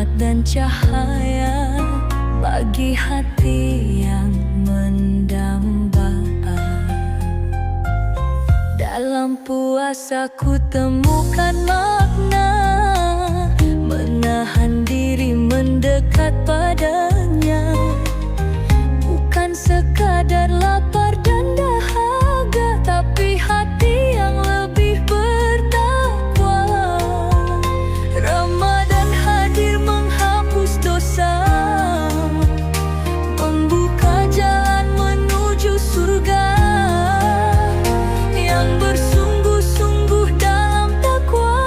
rahmat dan cahaya bagi hati yang mendamba. Dalam puasa ku temukan makna, menahan diri mendekat padanya, bukan sekadar lapar dan dahaga, tapi hati yang lebih bertakwa. Ramadan hadir menghapus dosa, membuka jalan menuju surga. Yang bersungguh-sungguh dalam takwa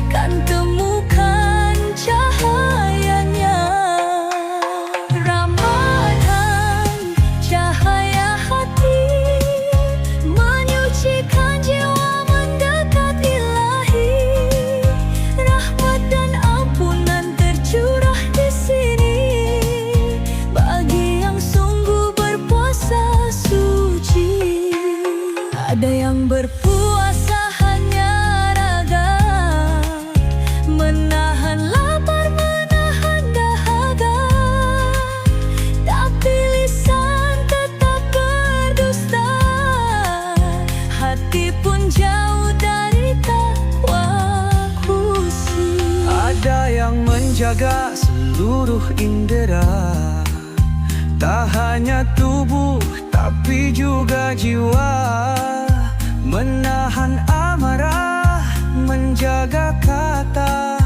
kan temukan cahayanya. Ramadan, cahaya hati, menyucikan jiwa mendekat Ilahi. Rahmat dan ampunan tercurah di sini bagi yang sungguh berpuasa suci. Ada yang berpuasa hanya raga, menahan lapar, menahan dahaga, tapi lisan tetap berdusta, hati pun jauh dari takwa khusyuk. Ada yang menjaga seluruh indera, tak hanya tubuh tapi juga jiwa, menahan amarah, menjaga kata,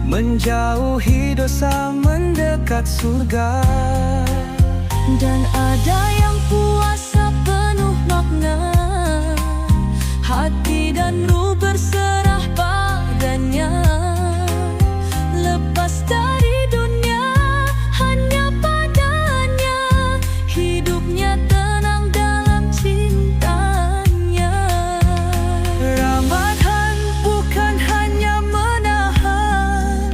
menjauhi dosa, mendekat surga. Dan ada yang puasa penuh makna, hati dan ruh berserah padanya, lepas dari dunia hanya padanya, hidupnya tenang dalam cintanya. Ramadan bukan hanya menahan,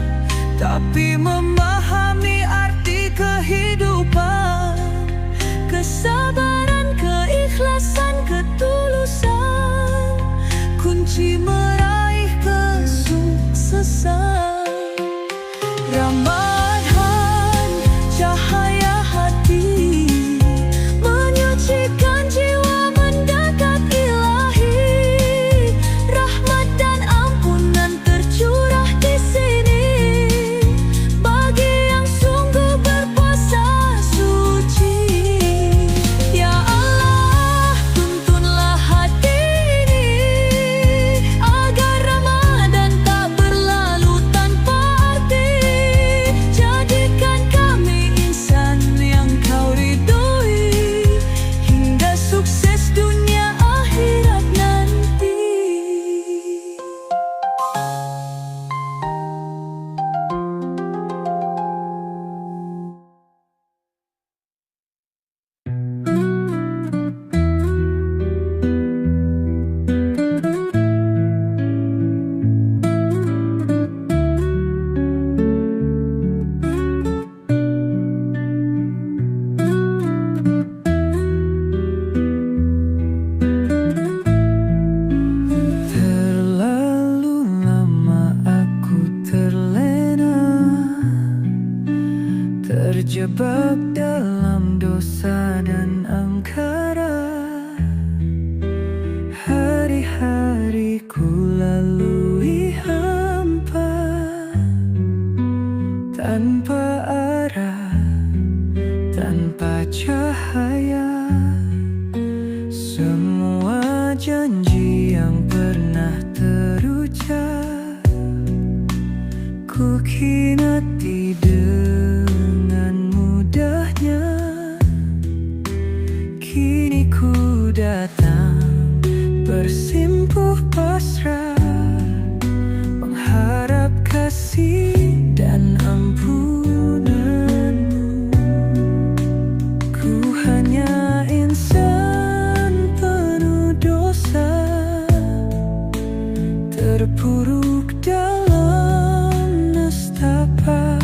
tapi memahami arti kehidupan, Kesabaran, keikhlasan, ketulusan, kunci meraih kesuksesan. Ramadan, cahaya hati, menyucikan jiwa mendekat Ilahi. Rahmat dan ampunan tercurah di sini bagi yang sungguh berpuasa suci. Ya Allah, tuntunlah hati ini agar Ramadan tak berlalu tanpa arti. Jadikan kami insan yang Kau ridhoi, hingga sukses dunia akhirat nanti. Terlalu lama aku terlena, terjebak dalam dosa dan angkara. Hari-hari ku lalui hampa, tanpa arah, tanpa cahaya. Semua janji yang pernah terucap ku khianati dengan mudahnya. Kini ku datang bersimpuh pasrah, mengharap kasih dan ampunan-Mu. Ku hanya insan penuh dosa, terpuruk dalam nestapa.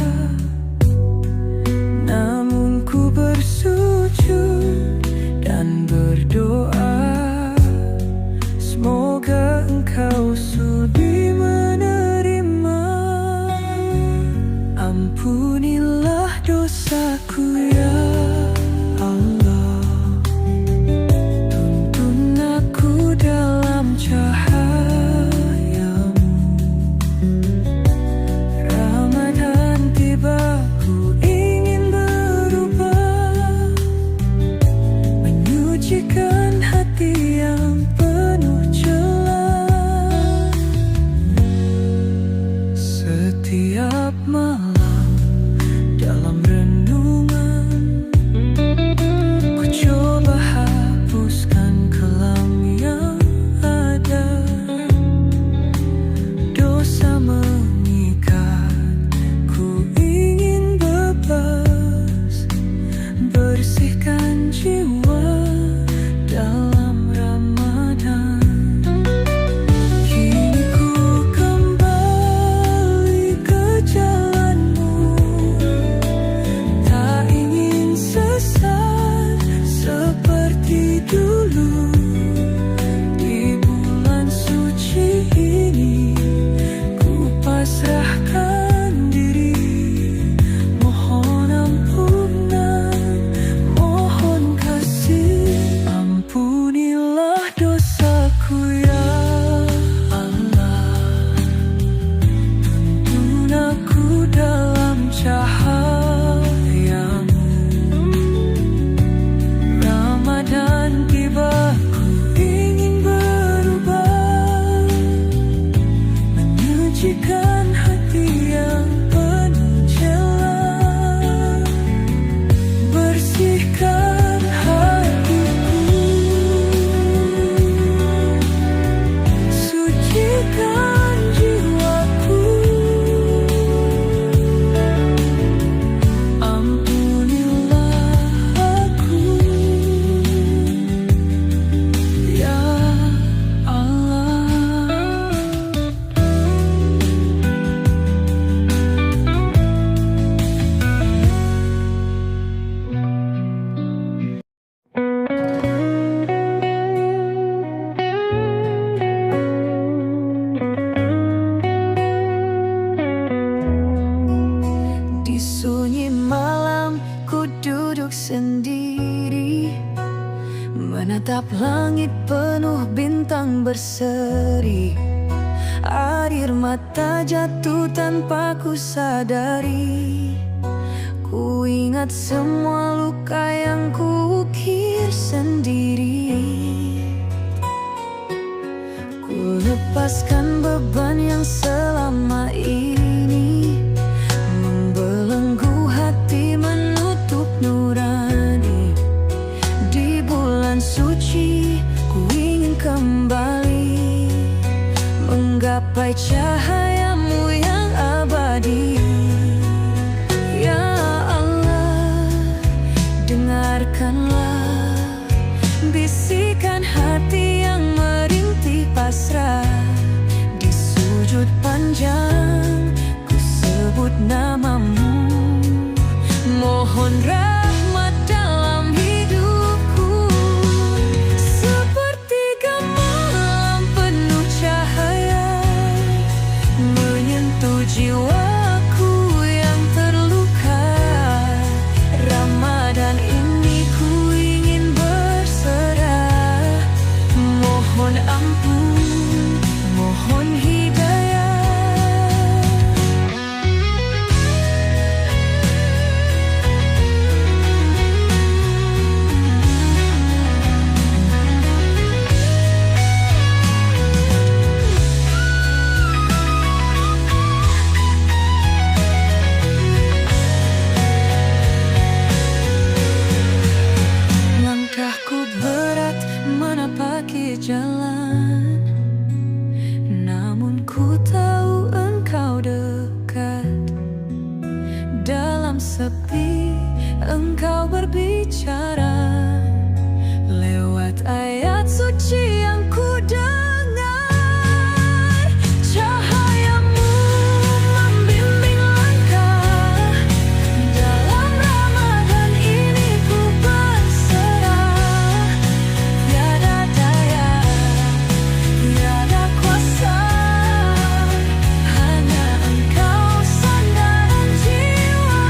Setiap malam dalam renungan, ku coba hapuskan kelam yang ada. Dosa mengikat, ku ingin bebas, bersihkan jiwa dalam Ramadan. Kini ku kembali ke jalanmu, tak ingin sesat seperti dulu. Di bulan suci ini ku pasrahkan diri, mohon ampunan, mohon kasih. Ampunilah dosaku ya Allah, tuntun aku dalam cahayamu. Ramadan tiba, ku ingin berubah, menyucikan hati yang penuh celah, bersihkan hatiku, sucikan jiwaku. Ampunilah aku ya Allah. Di sunyi malam ku duduk sendiri, menatap langit penuh bintang berseri. Air mata jatuh tanpa ku sadari, ku ingat semua luka yang ku ukir sendiri. Ku lepaskan beban yang selama ini membelenggu hati, menutup nurani. Di bulan suci ku ingin kembali menggapai cahayamu yang abadi. Ya Allah, dengarkanlah bisikan hati yang merintih pasrah. Di sujud panjang ku sebut namamu, mohon rahmat dalam hidupku. Sepertiga malam penuh cahaya menyentuh jiwaku yang terluka. Ramadan ini ku ingin berserah, mohon ampun, mohon hidayah. Langkahku berat menapaki jalan, namun ku tahu engkau dekat. Dalam sepi engkau berbicara lewat ayat suci yang ku dengar. Cahayamu membimbing langkah, dalam Ramadan ini ku berserah. Tiada daya, tiada kuasa, hanya engkau sandaran jiwa.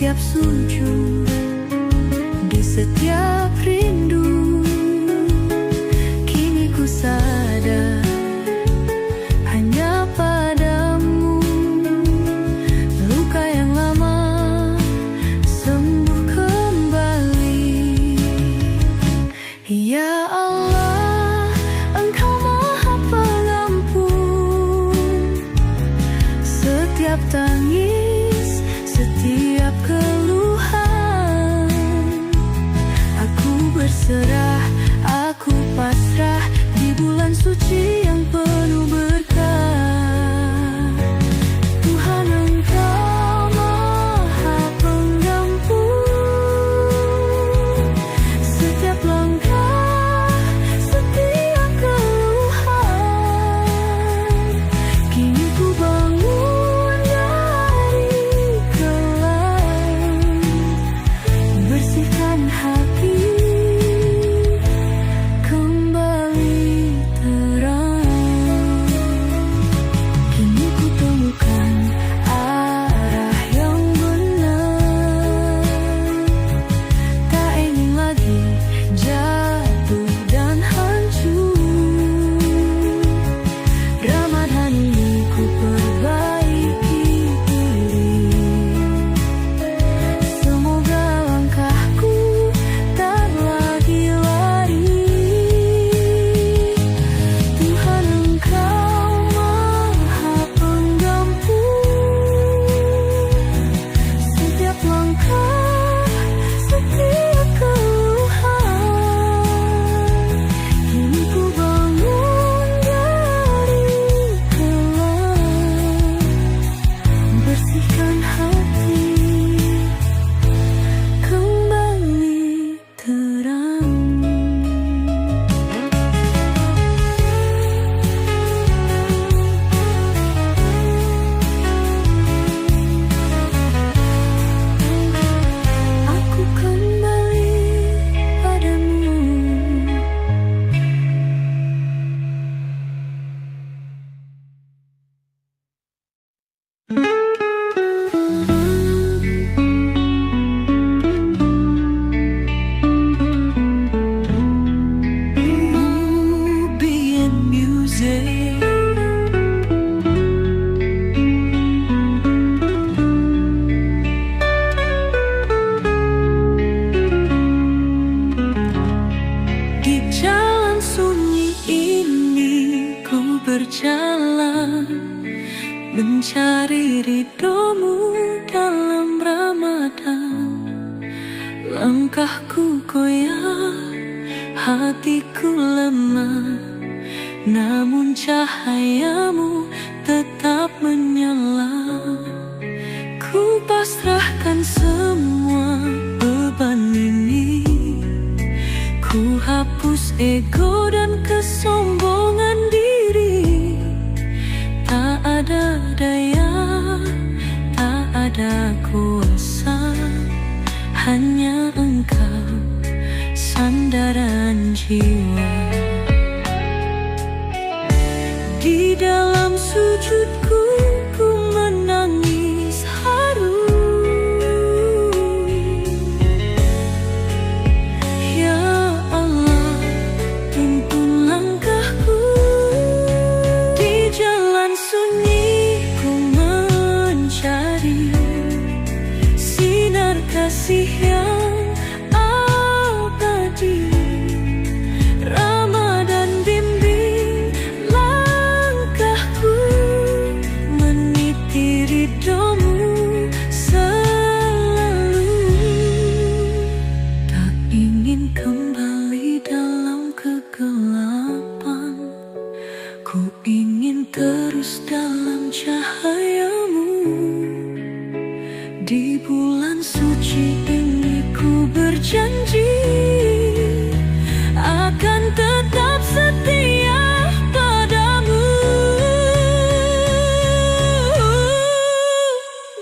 setiap sujud, di setiap rindu. Kini ku sadar hanya padamu luka yang lama sembuh kembali. Ya Allah, Engkau Maha Pengampun setiap tangis, setiap keluhan. Aku berserah, aku pasrah di bulan suci yang penuh berkah. Tuhan, Engkau Maha Pengampun setiap langkah, setiap keluhan. Kini ku bangun dari kelam, bersihkan hati kembali terang. Kini ku temukan arah yang benar, tak ingin lagi jatuh dan hancur. Ramadan ini ku perbaiki diri, semoga langkahku tak lagi lari. Tuhan, Engkau Maha Pengampun setiap langkah, setiap keluhan. Kini ku bangun dari kelam, bersihkan hati kembali terang. Aku kembali padamu. Be in music. Di jalan sunyi ini ku berjalan, mencari ridhomu dalam Ramadan. Langkahku goyah, hatiku lemah, namun cahayamu tetap menyala. Ku pasrahkan semua beban ini, ku hapus ego dan kesombongan diri. Tak ada daya, tak ada kuasa, hanya Engkau sandaran jiwa. Di dalam sujudku ku menangis haru. Ya Allah, tuntun langkahku. Di jalan sunyi ku mencari sinar kasih yang abadi. Ramadan bimbing langkahku, meniti ridhomu selalu. Tak ingin kembali dalam kegelapan, ku ingin terus dalam cahayamu. Di bulan suci ini ku berjanji akan tetap setia padamu.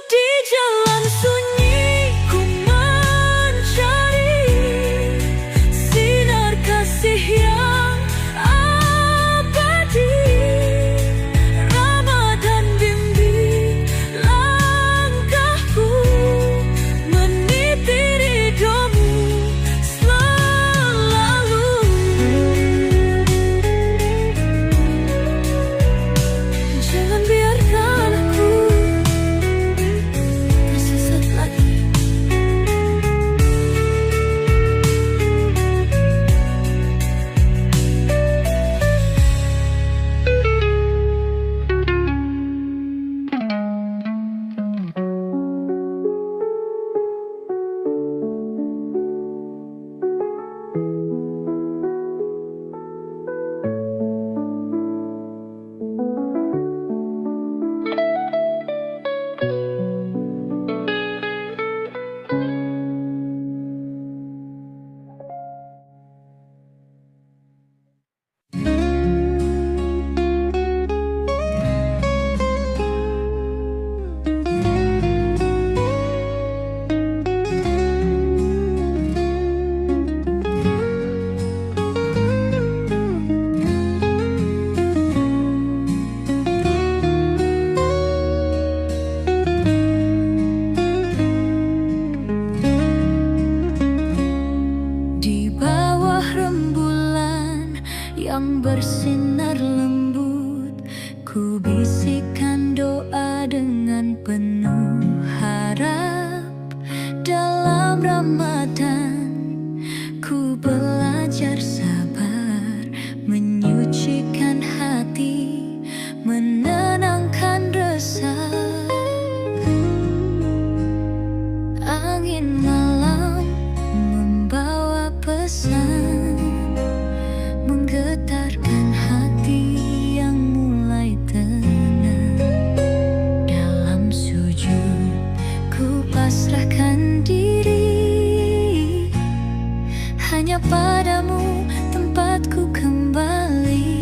Di jalan sunyi ku mencari sinar kasih yang abadi. Ramadan bimbing yang bersinar lembut, ku bisikan doa dengan penuh harap. Dalam Ramadan ku belajar sabar, menyucikan hati, menenangkan resah. Angin malam membawa pesan, menggetarkan hati yang mulai tenang. Dalam sujud ku pasrahkan diri, hanya padamu tempatku kembali.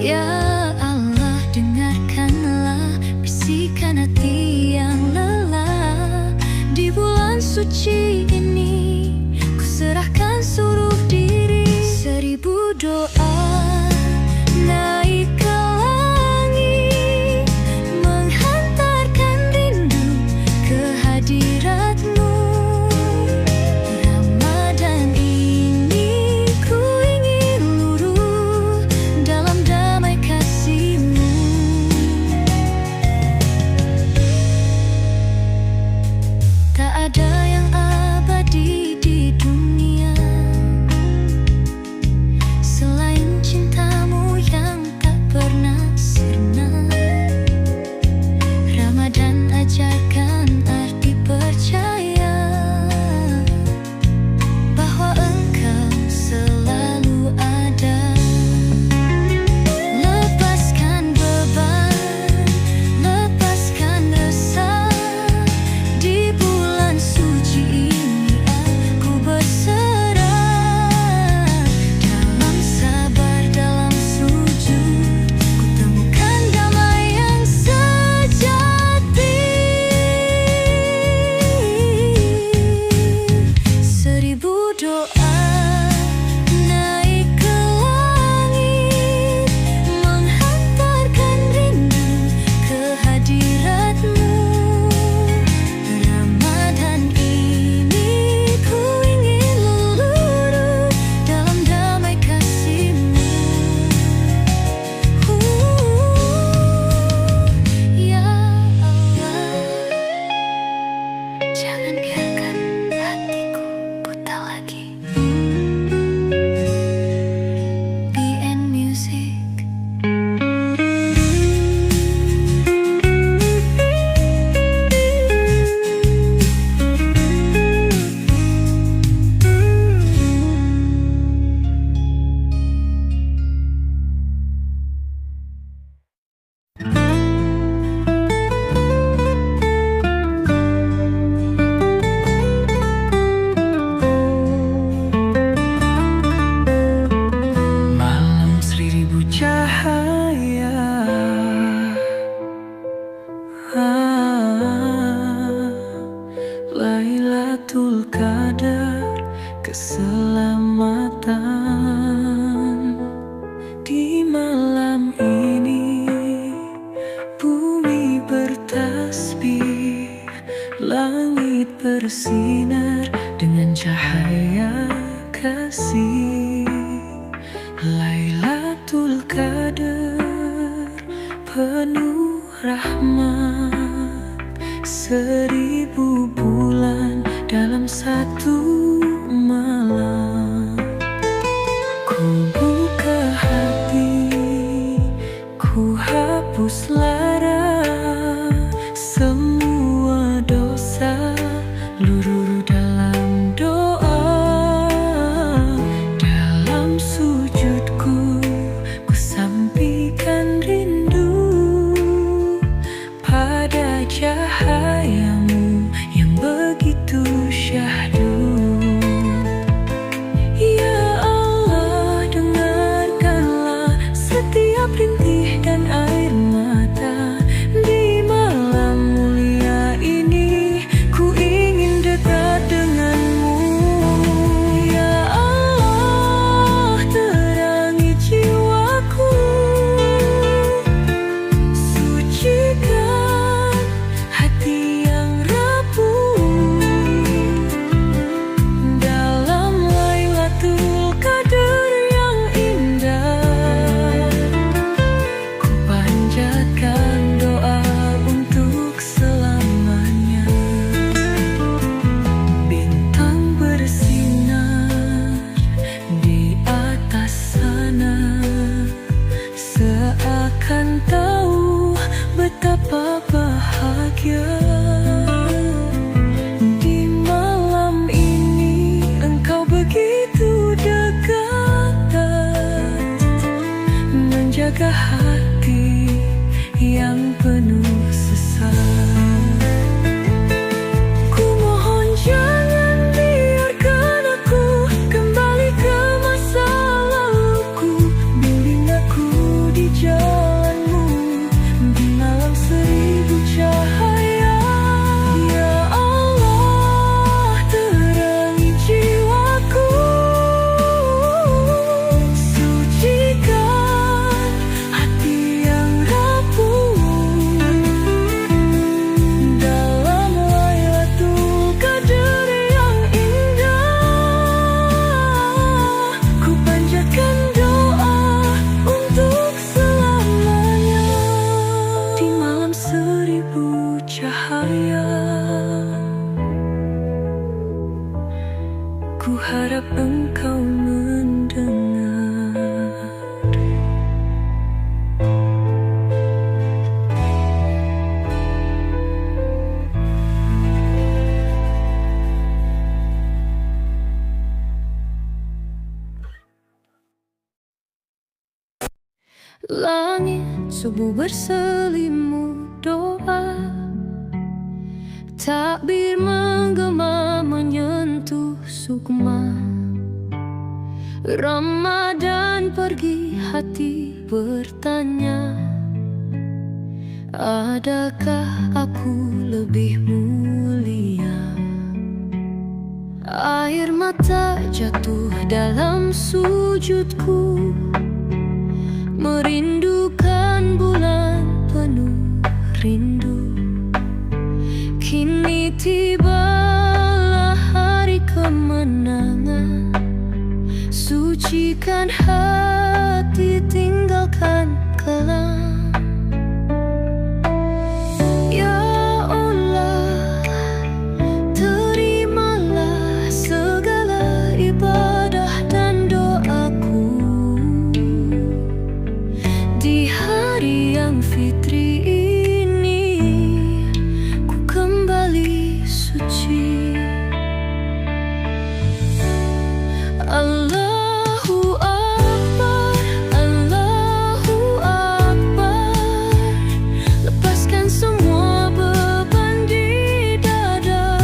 Ya Allah, dengarkanlah bisikan hati yang lelah. Di bulan suci ini ku serahkan seluruh diri. 1000 doa naik ke langit, menghantarkan rindu ke hadiratmu. Ramadan ini ku ingin luruh dalam damai kasih-Mu. Tak ada yang abadi di dunia selain cintamu yang tak pernah sirna. Ramadan ajarkan arti percaya bahwa Engkau selalu ada. Lepaskan beban, lepaskan resah. Di bulan suci ini aku berserah. Dalam sabar, dalam sujud, ku temukan damai yang sejati. 1000 doa naik ke langit, menghantarkan rindu ke hadirat-Mu. Ramadan ini ku ingin luruh dalam damai kasih-Mu. Ya Allah, jangan biarkan hatiku buta lagi. BN Music. Malam 1000 cahaya, Lailatul Qadar, keselamatan. Di malam ini bumi bertasbih, langit bersinar dengan cahaya kasih. Lailatul Qadar penuh rahmat, 1000 bulan dalam satu malam. Ku buka hati, ku hapus lara, semua dosa luruh dalam doa. Dalam sujudku ku sampaikan rindu pada cahaya-Mu yang begitu syahdu. bahagia. Di malam ini engkau begitu dekat, menjaga hati yang penuh sesak. Ku mohon jangan biarkan aku kembali ke masa laluku. Bimbing aku di jalanmu di malam seribu cahaya. Ya Allah, terangi jiwaku, sucikan hati yang rapuh. Dalam Lailatul Qadar yang indah, ku panjatkan doa untuk selamanya. Di malam seribu cahaya, ku harap engkau mendengar. Langit subuh berselimut doa, takbir menggema menyentuh sukma. Ramadan pergi, hati bertanya, adakah aku lebih mulia? Air mata jatuh dalam sujudku, merindukan bulan penuh rindu. Kini tibalah hari kemenangan, sucikan hati, tinggalkan kelam. Ya Allah, terimalah segala ibadah dan doaku. Di hari yang fitri ini, ku kembali suci. Allahu Akbar, Allahu Akbar. Lepaskan semua beban di dada.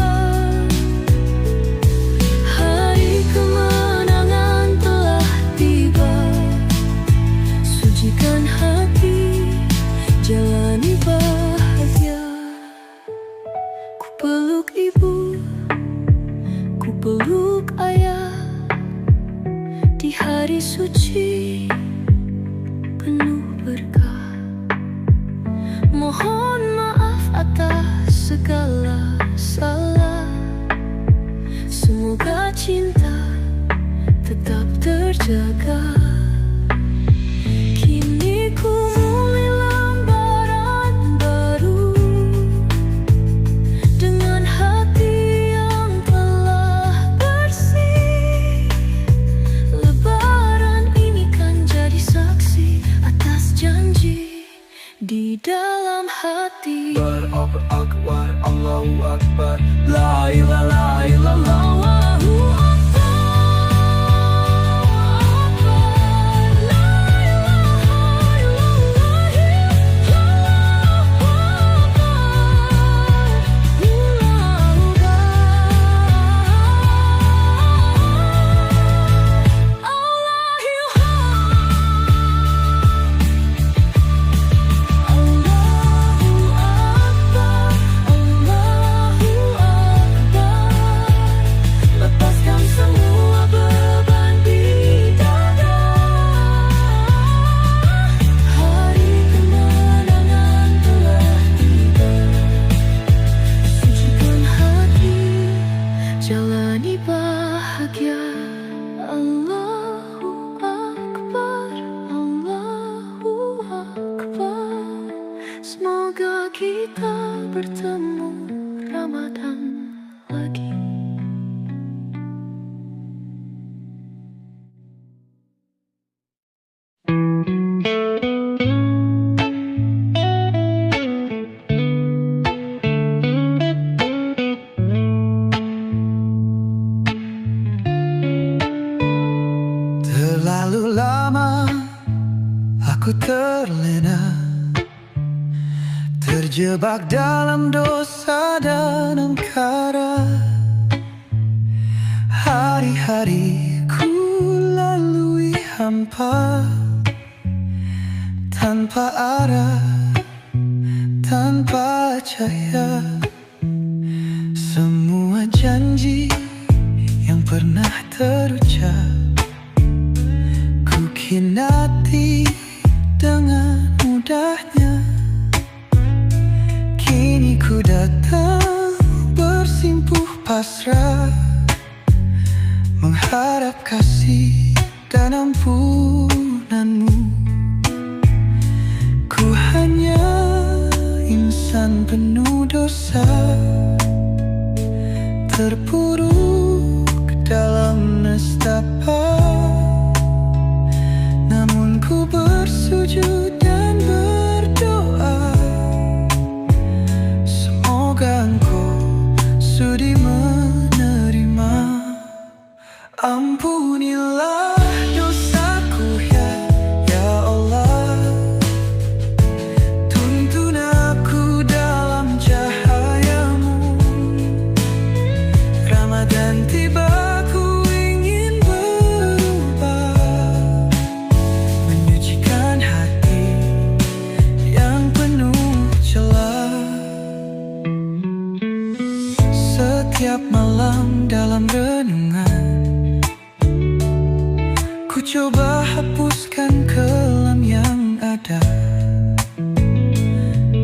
Hari kemenangan telah tiba, sucikan hati, jalani bahagia. Ku peluk ibu, ku peluk ayah, di hari suci penuh berkah. Mohon maaf atas segala salah, semoga cinta tetap terjaga. Kini ku mulai lembaran baru, dengan hati yang telah bersih. Lebaran ini kan jadi saksi atas janji di dalam hati. Akbar, Akbar, Allahu Akbar, la ilaha illallah, Allahu Akbar, la ilaha lepaskan semua beban di dada. Hari kemenangan telah tiba, sucikan hati, jalani bahagia. Allahu Akbar, Allahu Akbar. Semoga kita bertemu Ramadan lagi. Aku terlena, terjebak dalam dosa dan angkara. Hari-hari ku lalui hampa, tanpa arah, tanpa cahaya. Semua janji yang pernah terucap ku khinati dengan mudahnya. Kini ku datang bersimpuh pasrah, mengharap kasih dan ampunanmu. Ku hanya insan penuh dosa, terpuruk dalam nestapa. Namun ku bersujud dan berdoa, semoga Engkau sudi menerima. Ampunilah dosaku ya Allah, tuntun aku dalam cahayamu. Ramadan tiba, ku ingin berubah, menyucikan hati yang penuh celah. Setiap malam dalam renungan ku coba hapuskan kelam yang ada.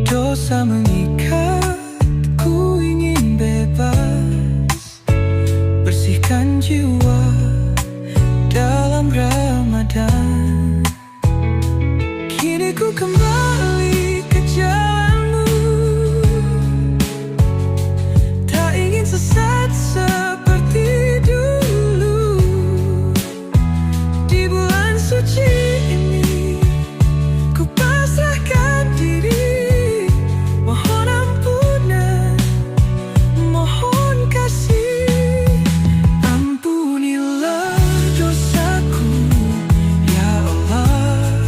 Dosa mengikat, ku ingin bebas, bersihkan jiwa dalam Ramadan. Kini ku kembali ke jalanmu, tak ingin sesat seperti dulu. Di bulan suci ini ku pasrahkan diri, mohon ampunan, mohon kasih. Ampunilah dosaku ya Allah,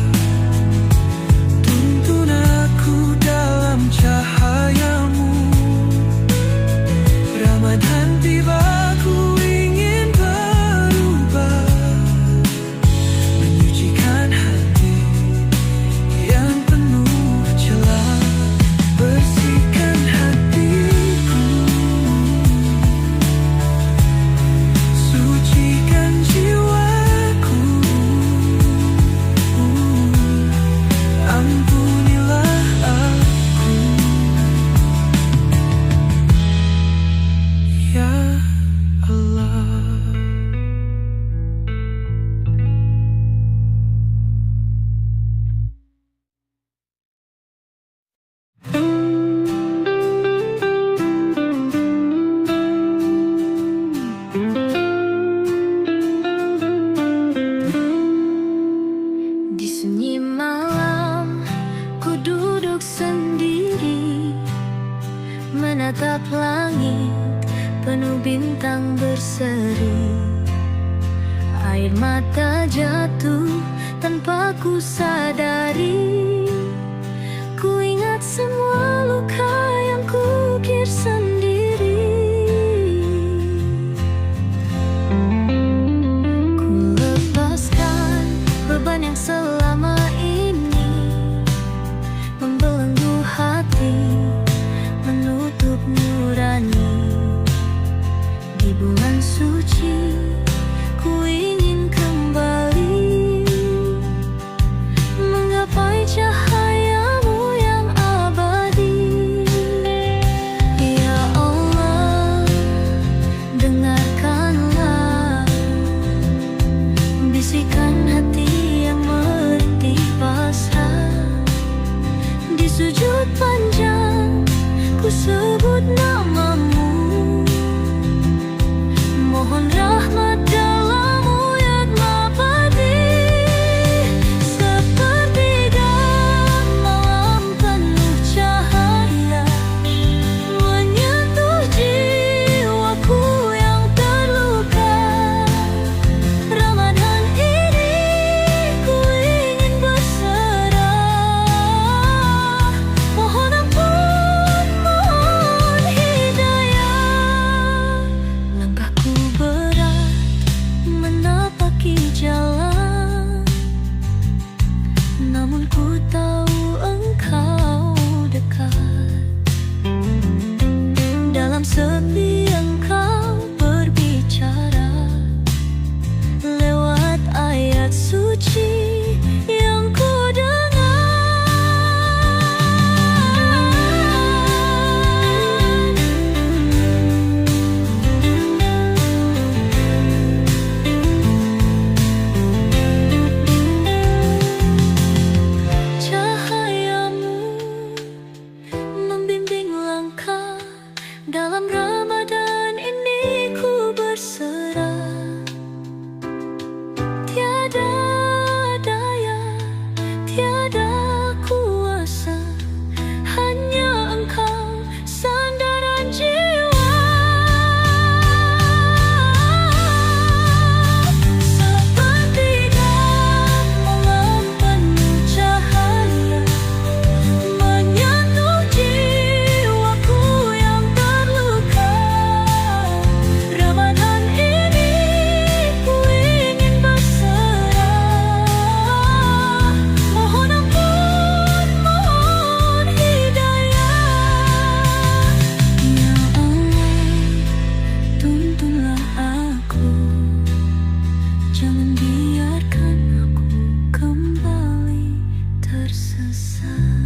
tuntun aku dalam cahayamu. Ramadan tiba, ku ingin berubah, menyucikan hati yang penuh celah. Bersihkan hatiku, sucikan jiwaku. Ampunilah aku ya Allah. Di sunyi malam, ku duduk sendiri, menatap langit penuh bintang berseri. Air mata jatuh tanpa ku sadari, ku ingat semua luka yang ku ukir sendiri. Ku lepaskan beban yang selama ini membelenggu hati, menutup nurani. Di bulan suci ku ingin kembali menggapai cahayamu yang abadi. Ya namun ku tahu engkau dekat. Dalam sepi engkau berbicara lewat ayat suci yang ku dalam Ramadan ini ku berserah. Tiada daya, tiada kuasa, hanya engkau sandaran jiwa. Sepertinya malam penuh cahaya menyentuh jiwaku yang terluka. Ramadan ini ku ingin berserah. Mohon ampun, mohon hidayah. Ya Allah, tuntunlah aku, jangan biarkan aku kembali tersesat.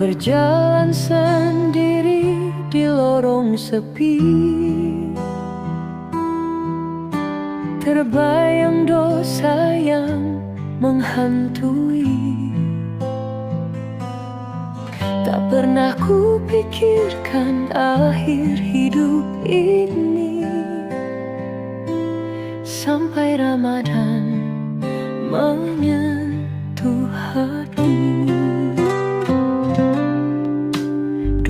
Berjalan sendiri di lorong sepi, terbayang dosa yang menghantui. Tak pernah ku pikirkan akhir hidup ini, sampai Ramadan menyentuh hati.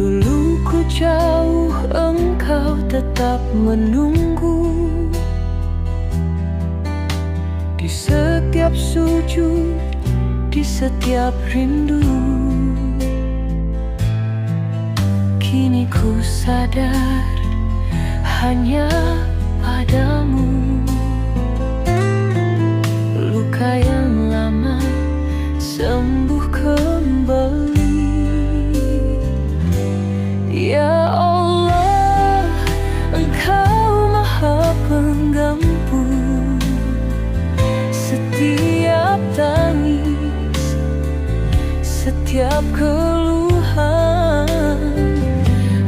Dulu ku jauh, engkau tetap menunggu. Di setiap sujud, di setiap rindu. Kini ku sadar hanya padamu. Luka yang lama sembuh kembali. Ya Allah, engkau maha penggampu. Setiap tangis, setiap keluhan,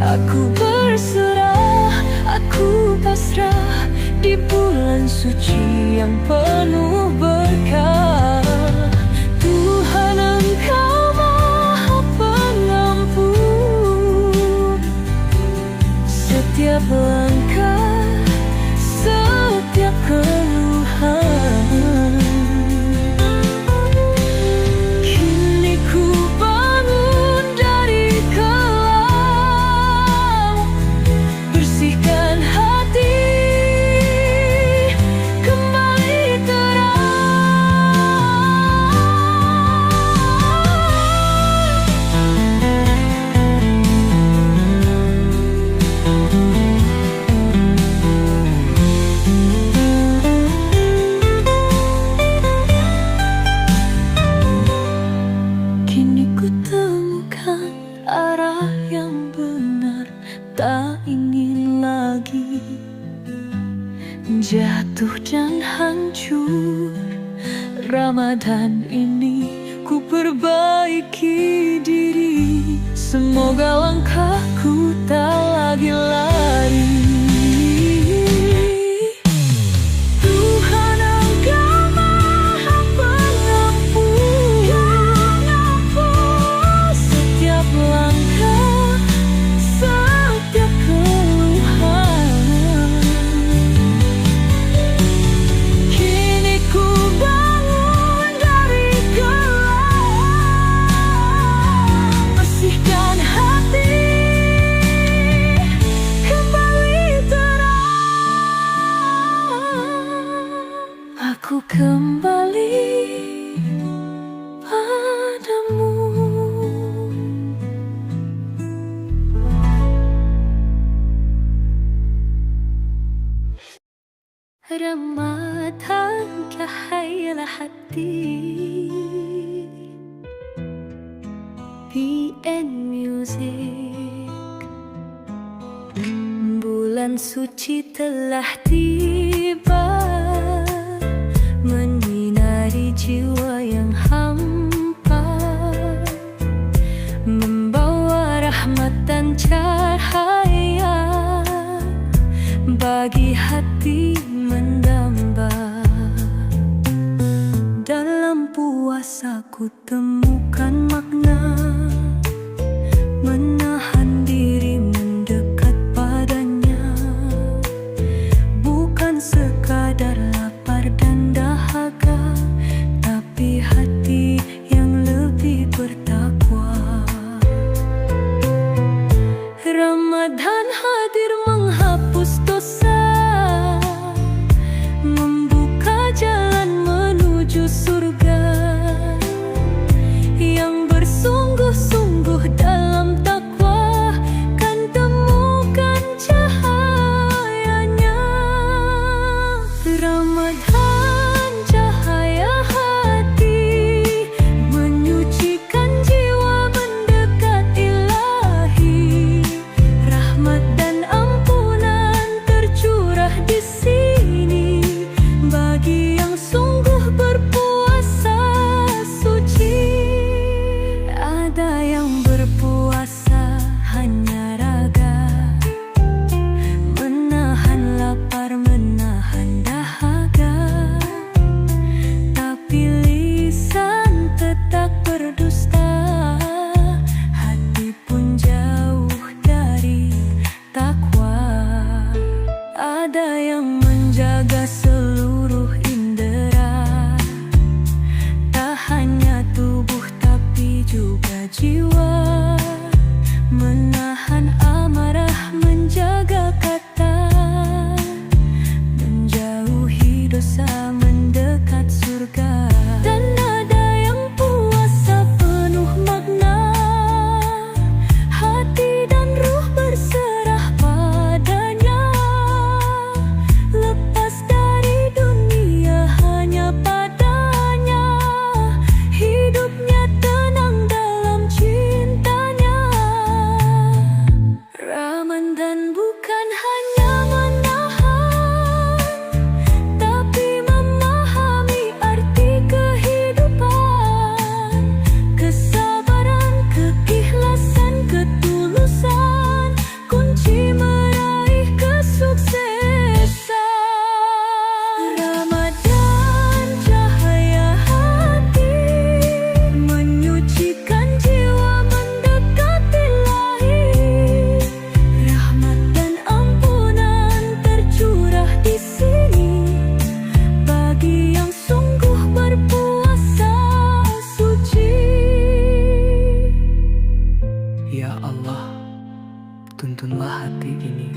aku berserah, aku pasrah di bulan suci yang penuh berkah. Tuhan, engkau maha pengampun. Setiap langkah, setiap keluhan, kini ku bangun dari kelam, bersihkan hati, kembali jatuh dan hancur. Ramadan ini ku perbaiki diri. Semoga langkahku tak lagi lari. Tuhan, engkau maha pengampun. Setiap langkah, setiap keluhan, kini ku bangun dari kelam, bersihkan hati, kembali kembali padamu. Ramadan cahaya hati, PN Music. Bulan suci telah tiba, menyinari jiwa yang hampa, membawa rahmat dan cahaya bagi hati mendamba. Dalam puasa ku temukan makna, menahan diri mendekat padanya, bukan sekadar lapar dan dahaga, tapi hati yang lebih bertakwa. Ramadan hadir menghapus dosa, membuka jalan menuju surga. Yang bersungguh-sungguh dalam takwa kan temukan cahayanya. Ramadan cahaya hati, menyucikan jiwa mendekat ilahi. Rahmat dan ampunan tercurah di sini bagi yang sungguh berpuasa suci. Ada yang berpuasa hanya raga, menahan lapar, menahan dahaga, tapi lisan tetap berdusta, hati pun jauh dari takwa. Ada yang menjaga seluruh indera, tak hanya tubuh tapi juga jiwa, menahan amarah, menjaga kata, menjauhi dosa, mendekat surga. Dan ada yang puasa penuh makna, hati dan ruh berserah padanya, lepas dari dunia hanya padanya, hidupnya tenang dalam cintanya. Ramadan bukan hanya menahan, tapi memahami arti kehidupan, kesabaran, keikhlasan, ketulusan, kunci meraih kesuksesan. Ramadan cahaya hati, menyucikan jiwa mendekat ilahi. Rahmat dan ampunan tercurah di sini bagi yang sungguh berpuasa suci. Ya Allah, tuntunlah hati ini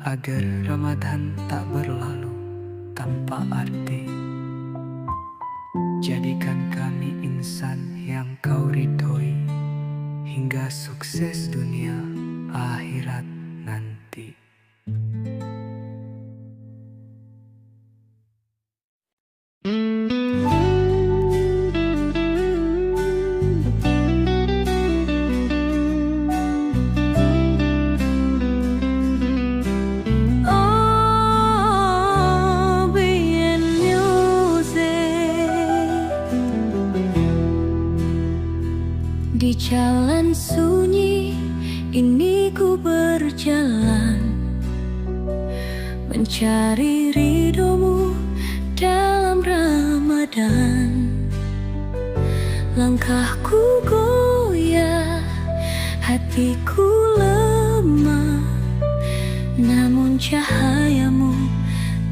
agar Ramadan tak berlalu tanpa arti. Jadikan kami insan yang Kau ridhoi, hingga sukses dunia akhirat nanti. Oh, PN Music. Di jalan sunyi ini ku berjalan, mencari ridhomu dalam Ramadan. Langkahku goyah, hatiku lemah, namun cahayamu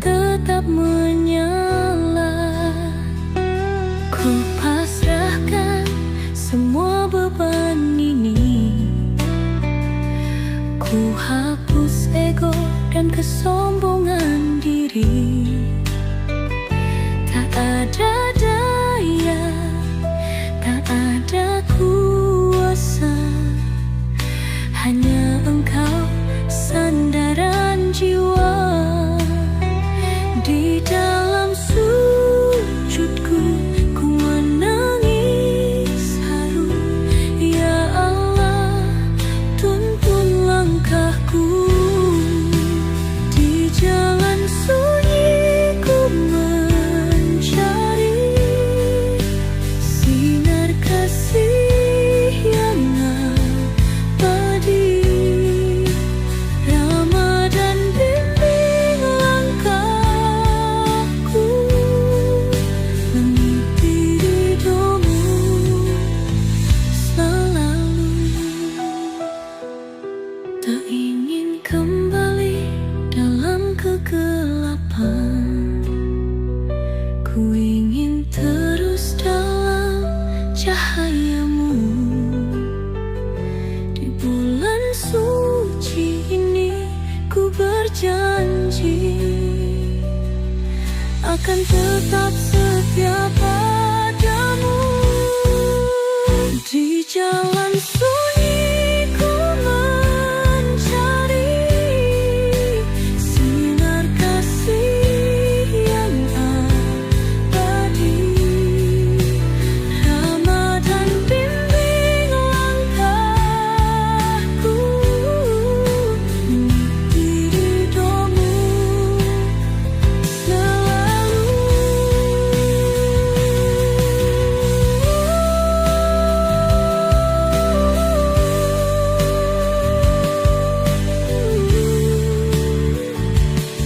tetap menyala. Ku pasrahkan semua beban ini, ku hapus ego dan kesombongan diri. Di dalam sujudku ku menangis haru. Ya Allah, tuntun langkahku. Di jalan sunyi ku mencari sinar kasih yang abadi. Ramadan bimbing langkahku, meniti ridhomu selalu. Tak ingin kembali dalam kegelapan, ku ingin terus dalam cahayamu. Di bulan suci ini ku berjanji akan tetap setia padamu. Di jalan sunyi ku mencari sinar kasih yang abadi. Ramadan bimbing langkahku, meniti ridhomu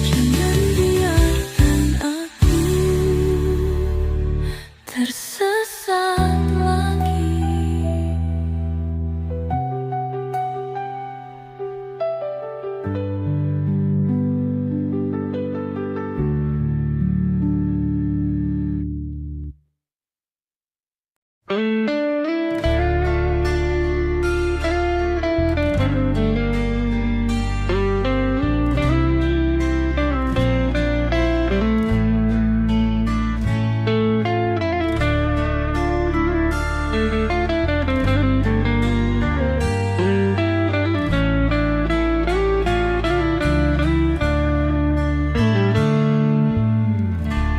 jangan biarkan aku tersesat lagi.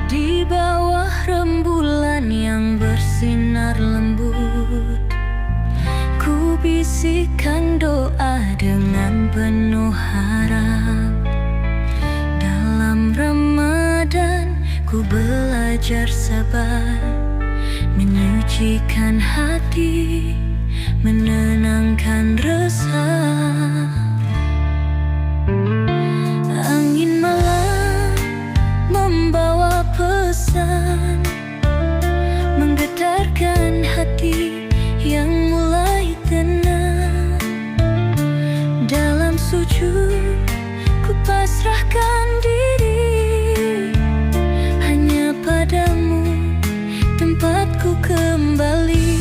Di bawah rembulan yang bersinar lembut, ku bisikan doa dengan penuh harap. Dalam Ramadan ku belajar sabar, menyucikan hati, menenangkan resah. Angin malam membawa pesan, menggetarkan hati yang mulai tenang. Dalam sujud ku pasrahkan diri, hanya padamu tempatku kembali.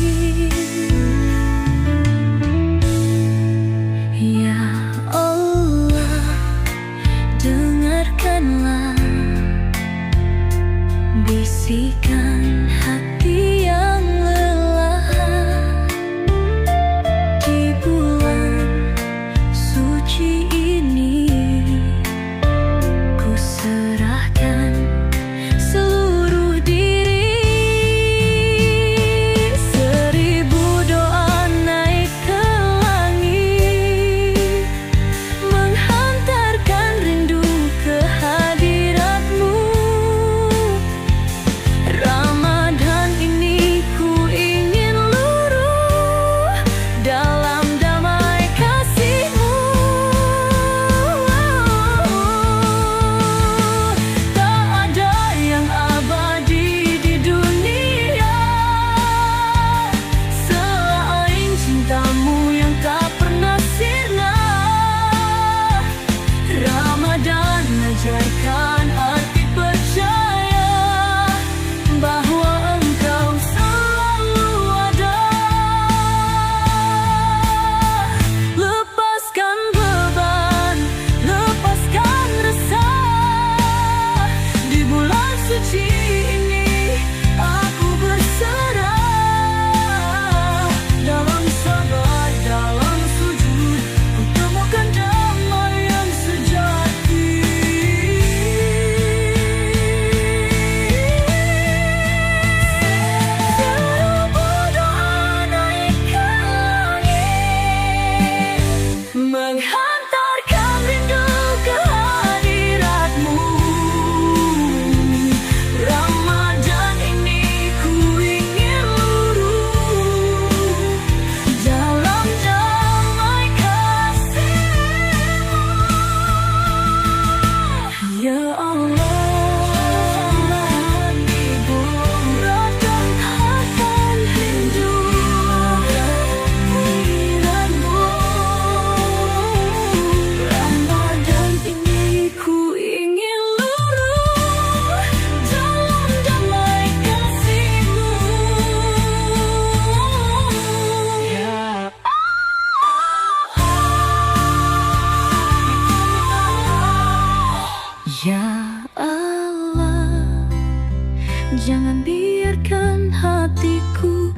Ya Allah, dengarkanlah bisikan hati yang lelah. Di bulan suci ini ku serahkan seluruh diri. Seribu doa naik ke langit, menghantarkan rindu ke hadiratmu. Ramadan ini ku ingin luruh dalam damai kasih-Mu. Tak ada yang abadi di dunia selain cinta-Mu yang tak pernah sirna. Ramadan ajarkan arti percaya bahwa Engkau selalu ada. Lepaskan beban, lepaskan resah. Di bulan suci ini aku berserah. Dalam sabar, dalam sujud, ku temukan damai yang sejati. Ya Allah, Ibu Radhan Hasan Hindu kehadiranmu. Ramadan ini ku ingin luruh dalam damai kasih-Mu. Ya Allah, jangan biarkan hatiku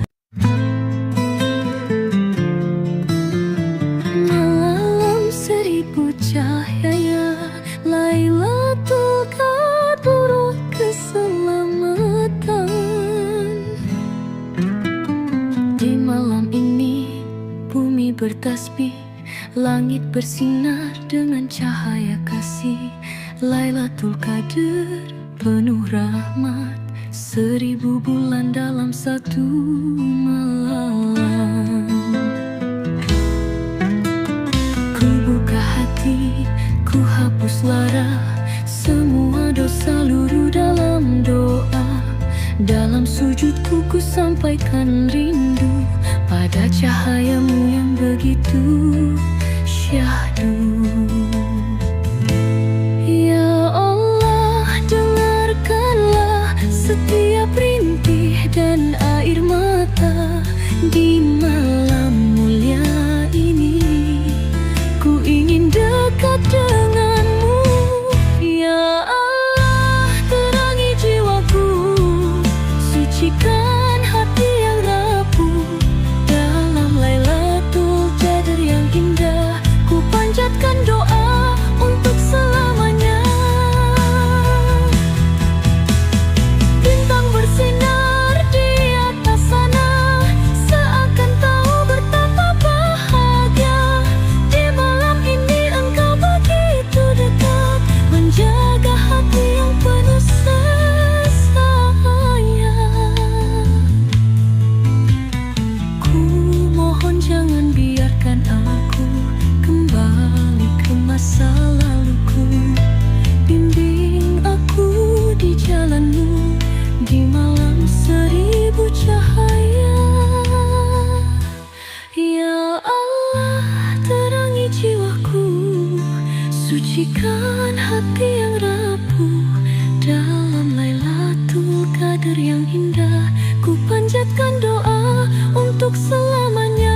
malam seribu cahaya. Lailatul Qadar keselamatan. Di malam ini bumi bertasbih, langit bersinar dengan cahaya kasih. Lailatul Qadar penuh rahmat, 1000 bulan dalam satu malam. Ku buka hati, ku hapus lara, semua dosa luruh dalam doa. Dalam sujudku ku sampaikan rindu pada cahayamu yang begitu syahdu. Setiap rintih dan air mata di malam mulia ini, ku ingin dekat denganmu. Ya Allah, terangi jiwaku, sucikan hati yang rapuh. Dalam Lailatul Qadar yang indah, ku panjatkan doa untuk selamanya. Bersinar di atas sana, seakan tahu betapa bahagia. Di malam ini engkau begitu dekat, menjaga hati yang penuh sayang. Ku mohon jangan biarkan aku kembali ke masa laluku. Bimbing aku di jalanmu di malam 1000 cahaya. Ya Allah, terangi jiwaku, sucikan hati yang rapuh. Dalam Lailatul Qadar yang indah, ku panjatkan doa untuk selamanya.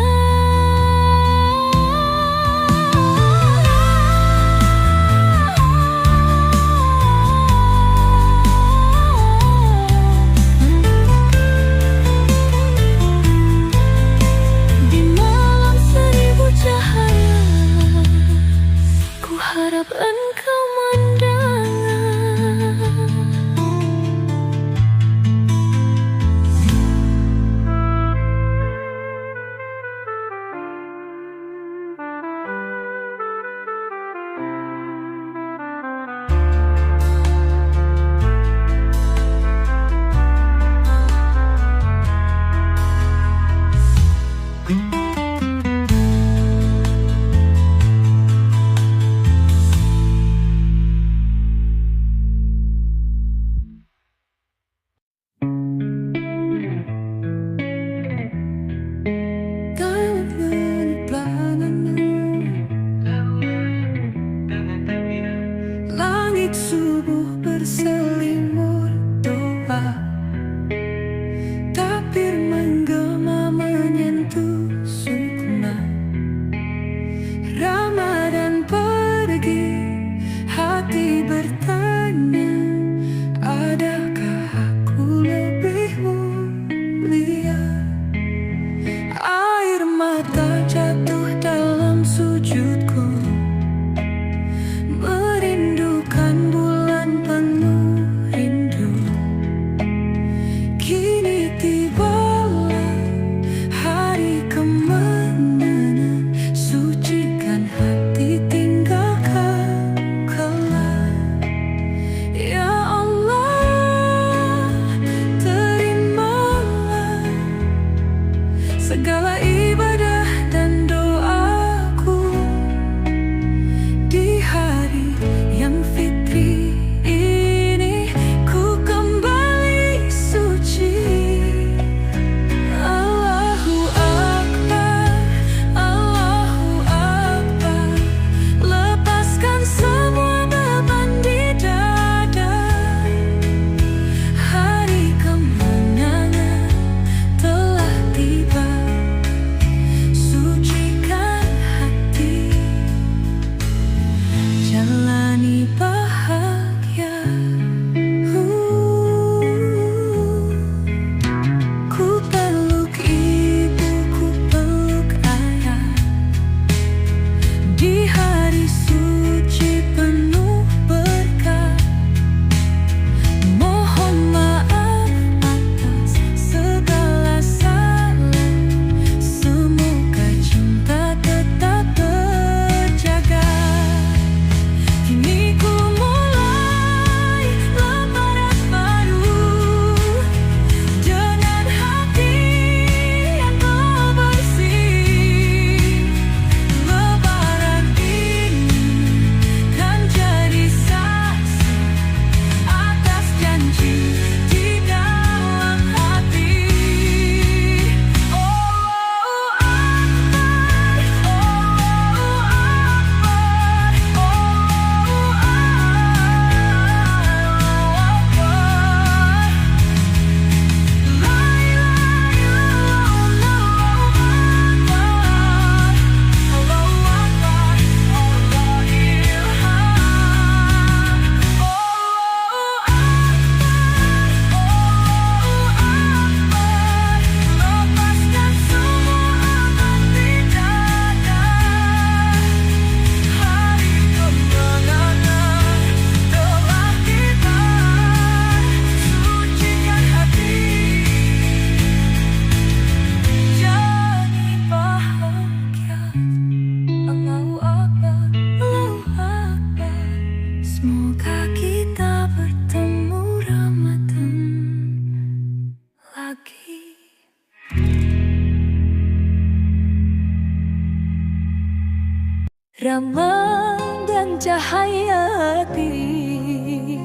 Rama dan cahaya hati.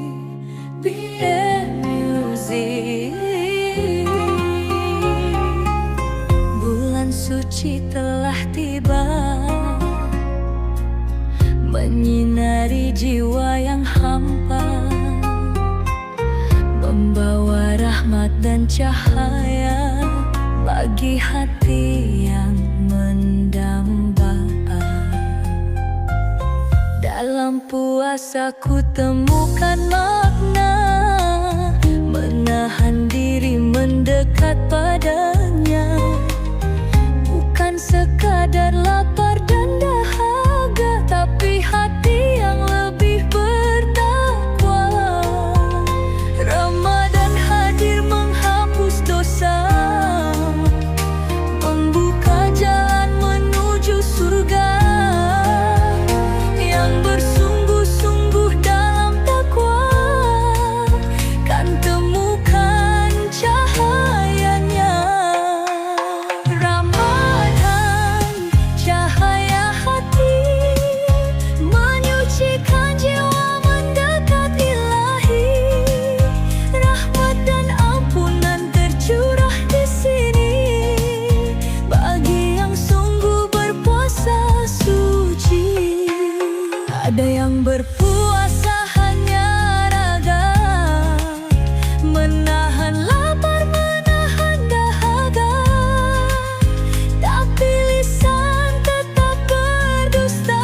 BM Music. Bulan suci telah tiba, menyinari jiwa yang hampa, membawa rahmat dan cahaya bagi hati yang mendamba. Dalam puasa ku temukan makna, menahan diri mendekat padanya, bukan sekadar lapar dan dahaga, tapi hati yang lebih bertakwa. Ramadan hadir menghapus dosa, membuka jalan menuju surga. Yang bersungguh-sungguh dalam takwa kan temukan cahayanya. Ramadan, cahaya hati, menyucikan jiwa mendekat ilahi. Rahmat dan ampunan tercurah di sini bagi yang sungguh berpuasa suci. Ada yang berpuasa hanya raga, menahan lapar, menahan dahaga, tapi lisan tetap berdusta,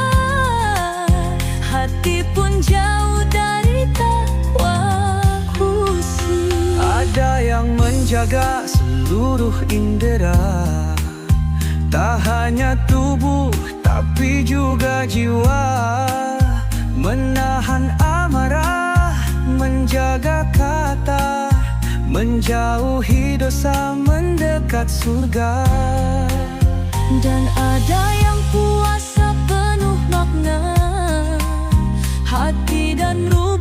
hati pun jauh dari takwa khusyuk. Ada yang menjaga seluruh indera, tak hanya tubuh tapi juga jiwa, menahan amarah, menjaga kata, menjauhi dosa, mendekat surga. Dan ada yang puasa penuh makna, hati dan ruh